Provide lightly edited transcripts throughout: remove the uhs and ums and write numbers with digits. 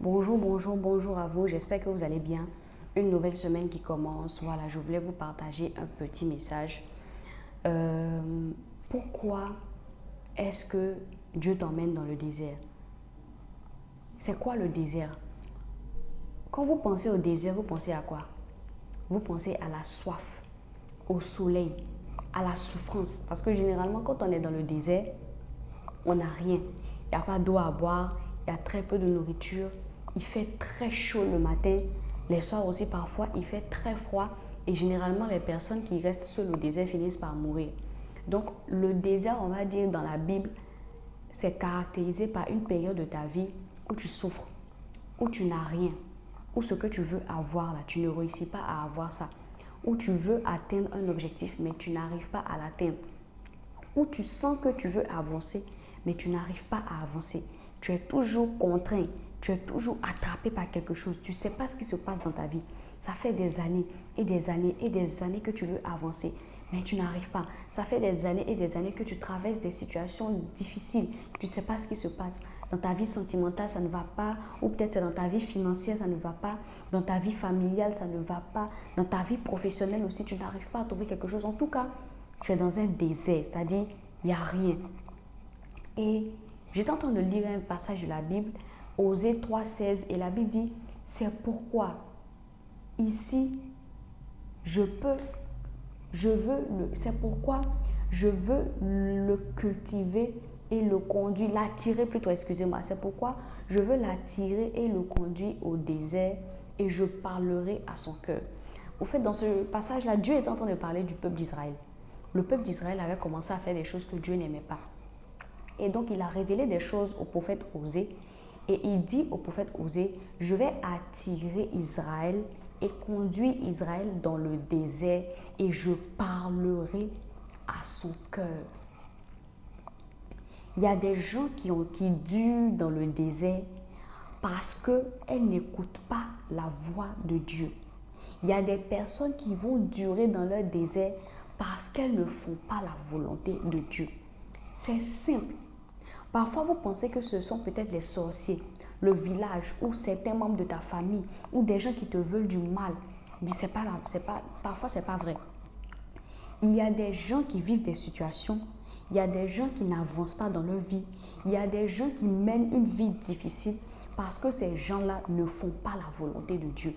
Bonjour à vous. J'espère que vous allez bien. Une nouvelle semaine qui commence. Voilà, je voulais vous partager un petit message. Euh, Pourquoi est-ce que Dieu t'emmène dans le désert? C'est quoi le désert? Quand vous pensez au désert, vous pensez à quoi? Vous pensez à la soif, au soleil, à la souffrance. Parce que généralement, quand on est dans le désert, on n'a rien. Il n'y a pas d'eau à boire, il y a très peu de nourriture. Il fait très chaud le matin. Les soirs aussi, parfois, il fait très froid. Et généralement, les personnes qui restent seules au désert finissent par mourir. Donc, le désert, on va dire dans la Bible, c'est caractérisé par une période de ta vie où tu souffres, où tu n'as rien, où ce que tu veux avoir là, tu ne réussis pas à avoir ça, où tu veux atteindre un objectif mais tu n'arrives pas à l'atteindre, où tu sens que tu veux avancer, mais tu n'arrives pas à avancer. Tu es toujours contraint, tu es toujours attrapé par quelque chose. Tu ne sais pas ce qui se passe dans ta vie. Ça fait des années et des années et des années que tu veux avancer, mais tu n'arrives pas. Ça fait des années et des années que tu traverses des situations difficiles. Tu ne sais pas ce qui se passe. Dans ta vie sentimentale, ça ne va pas. Ou peut-être c'est dans ta vie financière, ça ne va pas. Dans ta vie familiale, ça ne va pas. Dans ta vie professionnelle aussi, tu n'arrives pas à trouver quelque chose. En tout cas, tu es dans un désert, c'est-à-dire il n'y a rien. Et j'étais en train de lire un passage de la Bible, Osée 3,16, et la Bible dit, c'est pourquoi ici, c'est pourquoi je veux le cultiver et le conduire, l'attirer plutôt, excusez-moi, c'est pourquoi je veux l'attirer et le conduire au désert et je parlerai à son cœur. Au fait, dans ce passage-là, Dieu est en train de parler du peuple d'Israël. Le peuple d'Israël avait commencé à faire des choses que Dieu n'aimait pas. Et donc, il a révélé des choses au prophète Osée. Et il dit au prophète Osée, je vais attirer Israël et conduire Israël dans le désert et je parlerai à son cœur. Il y a des gens qui durent dans le désert parce qu'elles n'écoutent pas la voix de Dieu. Il y a des personnes qui vont durer dans leur désert parce qu'elles ne font pas la volonté de Dieu. C'est simple. Parfois, vous pensez que ce sont peut-être les sorciers, le village ou certains membres de ta famille ou des gens qui te veulent du mal. Mais parfois, ce n'est pas vrai. Il y a des gens qui vivent des situations, il y a des gens qui n'avancent pas dans leur vie, il y a des gens qui mènent une vie difficile parce que ces gens-là ne font pas la volonté de Dieu.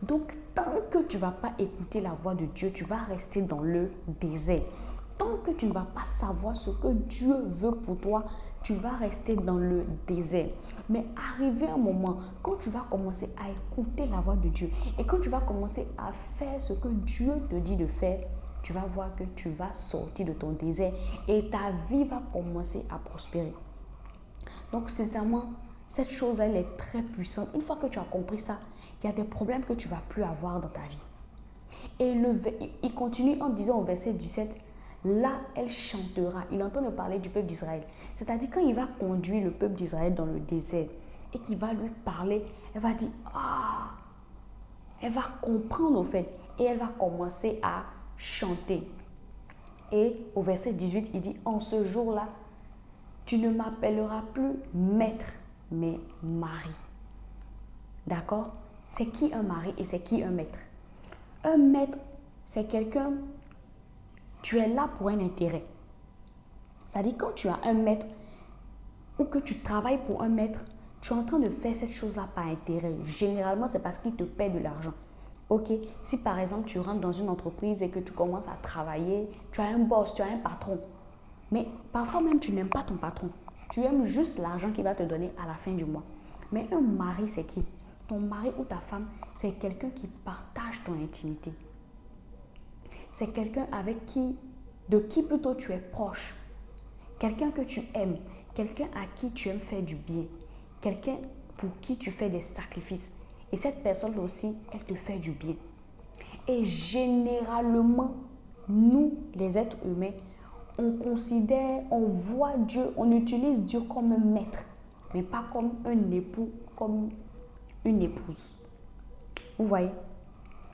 Donc, tant que tu ne vas pas écouter la voix de Dieu, tu vas rester dans le désert. Tant que tu ne vas pas savoir ce que Dieu veut pour toi, tu vas rester dans le désert. Mais arrivé un moment, quand tu vas commencer à écouter la voix de Dieu et quand tu vas commencer à faire ce que Dieu te dit de faire, tu vas voir que tu vas sortir de ton désert et ta vie va commencer à prospérer. Donc, sincèrement, cette chose, elle est très puissante. Une fois que tu as compris ça, il y a des problèmes que tu ne vas plus avoir dans ta vie. Et il continue en disant au verset 17, là, elle chantera. Il entend parler du peuple d'Israël. C'est-à-dire, quand il va conduire le peuple d'Israël dans le désert et qu'il va lui parler, elle va dire, ah, elle va comprendre au fait et elle va commencer à chanter. Et au verset 18, il dit, en ce jour-là, tu ne m'appelleras plus maître, mais mari. D'accord? C'est qui un mari et c'est qui un maître? Un maître, c'est quelqu'un, tu es là pour un intérêt. C'est-à-dire quand tu as un maître ou que tu travailles pour un maître, tu es en train de faire cette chose-là par intérêt. Généralement, c'est parce qu'il te paie de l'argent. Ok, si par exemple tu rentres dans une entreprise et que tu commences à travailler, tu as un boss, tu as un patron. Mais parfois même tu n'aimes pas ton patron. Tu aimes juste l'argent qu'il va te donner à la fin du mois. Mais un mari, c'est qui? Ton mari ou ta femme, c'est quelqu'un qui partage ton intimité. C'est quelqu'un de qui plutôt tu es proche. Quelqu'un que tu aimes, quelqu'un à qui tu aimes faire du bien, quelqu'un pour qui tu fais des sacrifices. Et cette personne aussi, elle te fait du bien. Et généralement, nous, les êtres humains, on voit Dieu, on utilise Dieu comme un maître, mais pas comme un époux, comme une épouse. Vous voyez?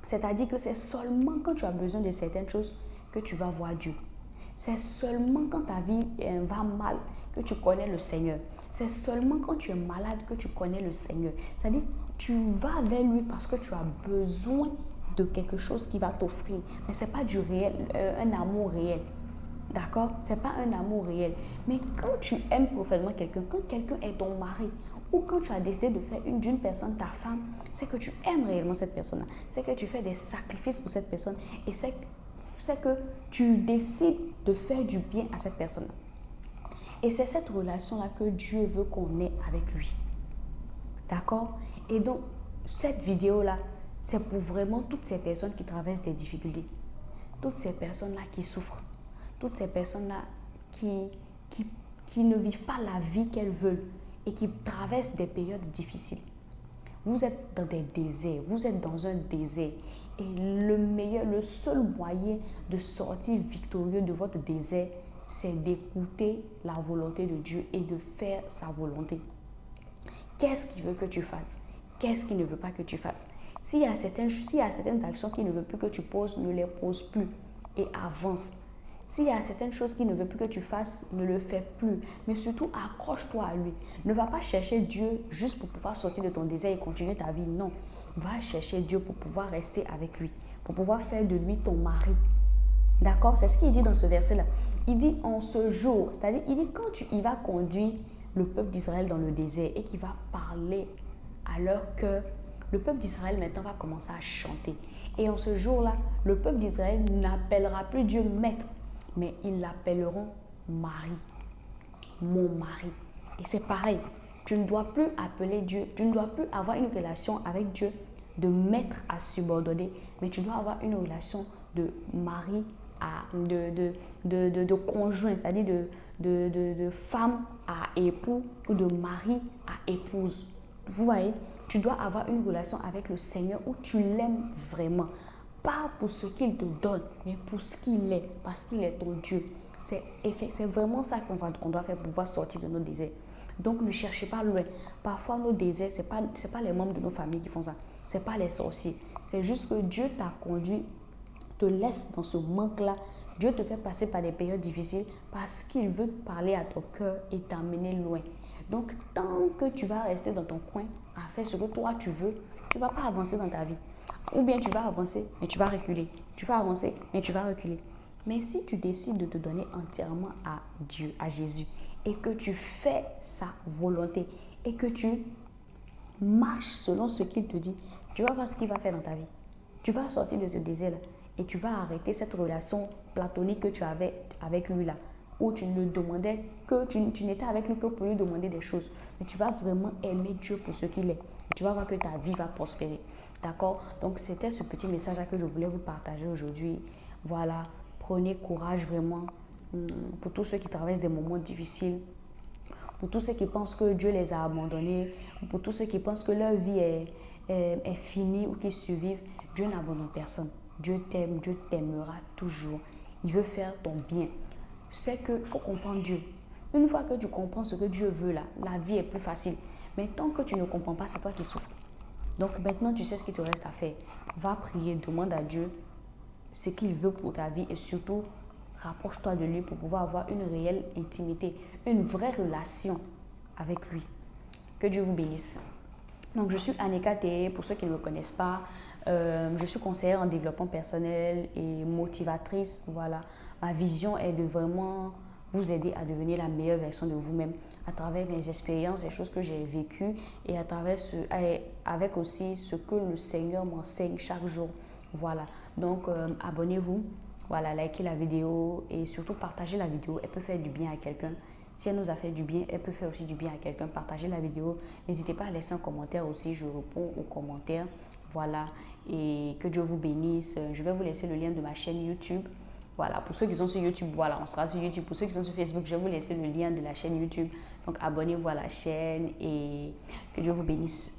C'est-à-dire que c'est seulement quand tu as besoin de certaines choses que tu vas voir Dieu. C'est seulement quand ta vie va mal que tu connais le Seigneur. C'est seulement quand tu es malade que tu connais le Seigneur. C'est-à-dire, tu vas vers lui parce que tu as besoin de quelque chose qui va t'offrir. Mais ce n'est pas du réel, un amour réel. D'accord? Ce n'est pas un amour réel. Mais quand tu aimes profondément quelqu'un, quand quelqu'un est ton mari, ou quand tu as décidé de faire d'une personne ta femme, c'est que tu aimes réellement cette personne-là. C'est que tu fais des sacrifices pour cette personne. Et c'est que tu décides de faire du bien à cette personne-là. Et c'est cette relation-là que Dieu veut qu'on ait avec lui. D'accord? Et donc, cette vidéo-là, c'est pour vraiment toutes ces personnes qui traversent des difficultés. Toutes ces personnes-là qui souffrent. Toutes ces personnes-là qui ne vivent pas la vie qu'elles veulent et qui traversent des périodes difficiles. Vous êtes dans des déserts, vous êtes dans un désert. Et le seul moyen de sortir victorieux de votre désert, c'est d'écouter la volonté de Dieu et de faire sa volonté. Qu'est-ce qu'il veut que tu fasses? Qu'est-ce qu'il ne veut pas que tu fasses? S'il y a certaines actions qu'il ne veut plus que tu poses, ne les pose plus et avance. S'il y a certaines choses qu'il ne veut plus que tu fasses, ne le fais plus. Mais surtout, accroche-toi à lui. Ne va pas chercher Dieu juste pour pouvoir sortir de ton désert et continuer ta vie. Non. Va chercher Dieu pour pouvoir rester avec lui. Pour pouvoir faire de lui ton mari. D'accord? C'est ce qu'il dit dans ce verset-là. Il dit en ce jour. C'est-à-dire, il dit quand il va conduire le peuple d'Israël dans le désert et qu'il va parler à leur cœur, le peuple d'Israël maintenant va commencer à chanter. Et en ce jour-là, le peuple d'Israël n'appellera plus Dieu maître, mais ils l'appelleront mari, mon mari. Et c'est pareil, tu ne dois plus appeler Dieu, tu ne dois plus avoir une relation avec Dieu de maître à subordonner, mais tu dois avoir une relation de mari de conjoint, c'est-à-dire de femme à époux ou de mari à épouse. Vous voyez, tu dois avoir une relation avec le Seigneur où tu l'aimes vraiment. Pas pour ce qu'il te donne, mais pour ce qu'il est, parce qu'il est ton Dieu. C'est vraiment ça qu'on doit faire pour pouvoir sortir de nos déserts. Donc ne cherchez pas loin. Parfois nos déserts, ce n'est pas les membres de nos familles qui font ça. Ce n'est pas les sorciers. C'est juste que Dieu t'a conduit, te laisse dans ce manque-là. Dieu te fait passer par des périodes difficiles parce qu'il veut parler à ton cœur et t'amener loin. Donc tant que tu vas rester dans ton coin à faire ce que toi tu veux, tu ne vas pas avancer dans ta vie. Ou bien tu vas avancer, mais tu vas reculer. Tu vas avancer, mais tu vas reculer. Mais si tu décides de te donner entièrement à Dieu, à Jésus, et que tu fais sa volonté, et que tu marches selon ce qu'il te dit, tu vas voir ce qu'il va faire dans ta vie. Tu vas sortir de ce désert-là et tu vas arrêter cette relation platonique que tu avais avec lui là, où tu ne demandais que tu n'étais avec lui que pour lui demander des choses. Mais tu vas vraiment aimer Dieu pour ce qu'il est. Et tu vas voir que ta vie va prospérer. D'accord? Donc, c'était ce petit message-là que je voulais vous partager aujourd'hui. Voilà, prenez courage vraiment pour tous ceux qui traversent des moments difficiles, pour tous ceux qui pensent que Dieu les a abandonnés, pour tous ceux qui pensent que leur vie est finie ou qu'ils survivent. Dieu n'abandonne personne. Dieu t'aime, Dieu t'aimera toujours. Il veut faire ton bien. C'est qu'il faut comprendre Dieu. Une fois que tu comprends ce que Dieu veut là, la vie est plus facile. Mais tant que tu ne comprends pas, c'est toi qui souffres. Donc maintenant, tu sais ce qu'il te reste à faire. Va prier, demande à Dieu ce qu'il veut pour ta vie et surtout, rapproche-toi de lui pour pouvoir avoir une réelle intimité, une vraie relation avec lui. Que Dieu vous bénisse. Donc, je suis Aneka Théé, pour ceux qui ne me connaissent pas. Je suis conseillère en développement personnel et motivatrice. Voilà. Ma vision est de vraiment vous aider à devenir la meilleure version de vous-même à travers mes expériences, les choses que j'ai vécues et à travers avec aussi ce que le Seigneur m'enseigne chaque jour. Voilà. Donc, abonnez-vous. Voilà, likez la vidéo et surtout partagez la vidéo. Elle peut faire du bien à quelqu'un. Si elle nous a fait du bien, elle peut faire aussi du bien à quelqu'un. Partagez la vidéo. N'hésitez pas à laisser un commentaire aussi. Je réponds aux commentaires. Voilà. Et que Dieu vous bénisse. Je vais vous laisser le lien de ma chaîne YouTube. Voilà. Pour ceux qui sont sur YouTube, voilà, on sera sur YouTube. Pour ceux qui sont sur Facebook, je vais vous laisser le lien de la chaîne YouTube. Donc, abonnez-vous à la chaîne et que Dieu vous bénisse.